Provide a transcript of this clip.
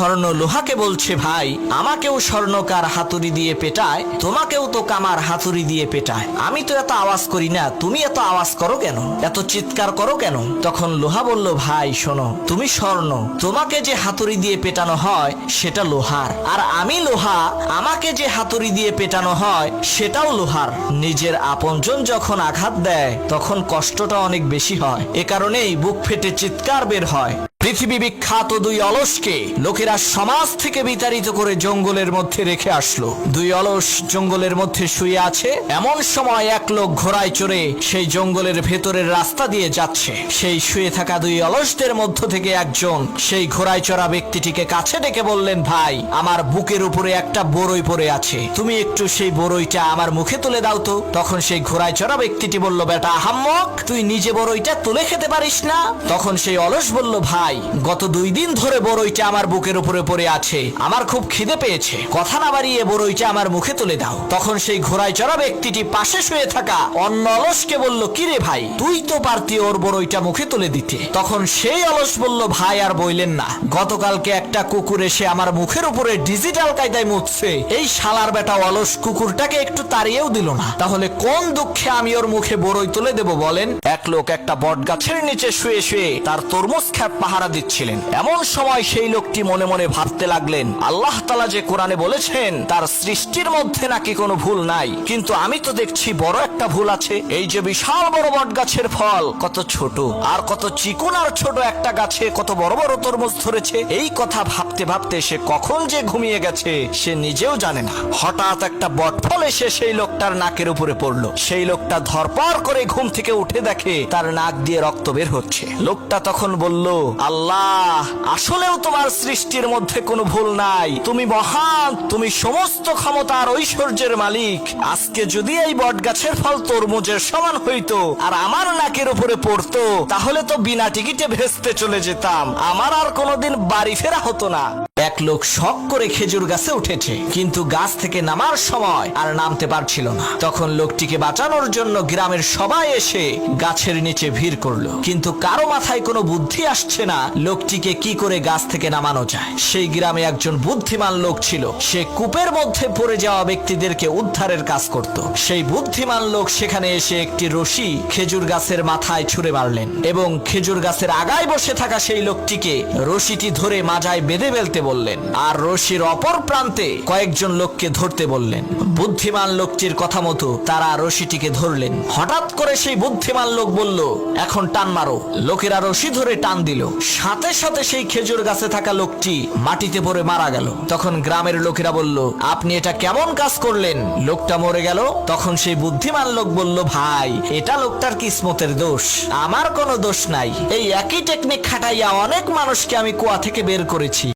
স্বর্ণ লোহাকে বলছে, ভাই আমাকেও স্বর্ণকার হাতুড়ি দিয়ে পেটায়, তোমাকেও তো কামার হাতুড়ি দিয়ে পেটায়, আমি তো এত আওয়াজ করি না, তুমি এত আওয়াজ করো কেন, এত চিৎকার করো কেন? তখন লোহা বলল, ভাই শোনো, তুমি স্বর্ণ, তোমাকে যে হাতুড়ি দিয়ে পেটানো হয় সেটা লোহার, আর আমি লোহা, আমাকে যে হাতুড়ি দিয়ে পেটানো হয় সেটাও লোহার। নিজের আপনজন যখন আঘাত দেয় তখন কষ্টটা অনেক বেশি হয়, এ কারণেই বুক ফেটে চিৎকার বের হয়। পৃথিবী বিখ্যাত দুই অলসকে লোকেরা সমাজ থেকে বিতাড়িত করে জঙ্গলের মধ্যে রেখে আসলো। দুই অলস জঙ্গলের মধ্যে শুয়ে আছে। এমন সময় এক লোক ঘোড়ায় চড়ে সেই জঙ্গলের ভেতরের রাস্তা দিয়ে যাচ্ছে। সেই শুয়ে থাকা দুই অলসদের মধ্য থেকে একজন সেই ঘোড়ায় চড়া ব্যক্তিটিকে কাছে ডেকে বললেন, ভাই আমার বুকের উপরে একটা বড়ই পড়ে আছে, তুমি একটু সেই বড়ইটা আমার মুখে তুলে দাও তো। তখন সেই ঘোড়ায় চড়া ব্যক্তিটি বলল, বেটা আহাম্মক, তুই নিজে বড়ইটা তুলে খেতে পারিস না? তখন সেই অলস বলল, ভাই গত 2 দিন ধরে বড়ইটা আমার বুকের উপরে পড়ে আছে, আমার খুব খিদে পেয়েছে, কথা না বাড়িয়ে বড়ইটা আমার মুখে তুলে দাও। তখন সেই ঘোড়ায় চড়া ব্যক্তিটি পাশে শুয়ে থাকা অন্য অলসকে বলল, কিরে ভাই, তুই তো পারতি ওর বড়ইটা মুখে তুলে দিতে। তখন সেই অলস বলল, ভাই আর বইলেন না, গতকালকে একটা কুকুর এসে আমার মুখের উপরে ডিজিটাল কায়দায় মুছছে, এই শালার বেটা অলস কুকুরটাকে একটু তাড়িয়েও দিল না, তাহলে কোন দুঃখে আমি ওর মুখে বড়ই তুলে দেব বলেন? এক লোক একটা বট গাছের নিচে শুয়ে শুয়ে তার তরমুজ খ্যাপ পাহারা দিচ্ছিলেন। এমন সময় সেই লোকটি মনে মনে ভাবতে লাগলেন, আল্লাহ তাআলা যে কোরআনে বলেছেন তার সৃষ্টির মধ্যে নাকি কোনো ভুল নাই, কিন্তু আমি তো দেখছি বড় একটা ভুল আছে। এই যে বিশাল বড় বট গাছের ফল কত ছোট, আর কত চিকন আর ছোট একটা গাছে কত বড় বড় তরমুজ ধরেছে। এই কথা ভাবতে ভাবতে সে কখন যে ঘুমিয়ে গেছে সে নিজেও জানে না। হঠাৎ একটা বট ফল এসে সেই লোকটার নাকের উপরে পড়লো। সেই লোকটা ধরপড় করে ঘুম থেকে উঠে দেখে তার নাক দিয়ে রক্ত বের হচ্ছে। লোকটা তখন বলল, আল্লাহ, আসলেও তোমার সৃষ্টির মধ্যে কোনো ভুল নাই, তুমি মহান, তুমি সমস্ত ক্ষমতার ঐশ্বর্যের মালিক। আজকে যদি এই বট গাছের ফল তরমুজের সমান হইতো আর আমার নাকের উপরে পড়তো, তাহলে তো বিনা টিকিটে ভেস্তে চলে যেতাম, আমার আর কোনোদিন বাড়ি ফেরা হতো না। এক লোক শখ করে খেজুর গাছে উঠেছে, কিন্তু গাছ থেকে নামার সময় আর নামতে পারছিল না। তখন লোকটিকে বাঁচানোর জন্য গ্রামের সবাই এসে গাছের নিচে ভিড় করলো, কিন্তু কারো মাথায় কোনো বুদ্ধি আসছে না লোকটিকে কি করে গাছ থেকে নামানো যায়। সেই গ্রামে একজন বুদ্ধিমান লোক ছিল, সে কূপের মধ্যে পড়ে যাওয়া ব্যক্তিদেরকে উদ্ধারের কাজ করত। সেই বুদ্ধিমান লোক সেখানে এসে একটি রশি খেজুর গাছের মাথায় ছুঁড়ে মারলেন এবং খেজুর গাছের আগায় বসে থাকা সেই লোকটিকে রশিটি ধরে মাজায় বেঁধে ফেলতে বললেন, আর রশির অপর প্রান্তে কয়েকজন লোককে ধরতে বললেন। বুদ্ধিমান লোকটির কথা মতো তারা রশিটিকে ধরলেন। হঠাৎ করে সেই বুদ্ধিমান লোক বলল, এখন টান মারো। লোকেরা রশি ধরে টান দিল, সাথে সাথে সেই খেজুর গাছে থাকা লোকটি মাটিতে পড়ে মারা গেল। তখন গ্রামের লোকেরা বলল, আপনি এটা কেমন কাজ করলেন, লোকটা মরে গেল। তখন সেই বুদ্ধিমান লোক বলল, ভাই এটা লোকটার কিসমতের দোষ, আমার কোনো দোষ নাই, এই একই টেকনিক খাটাইয়া অনেক মানুষকে আমি কুয়া থেকে বের করেছি।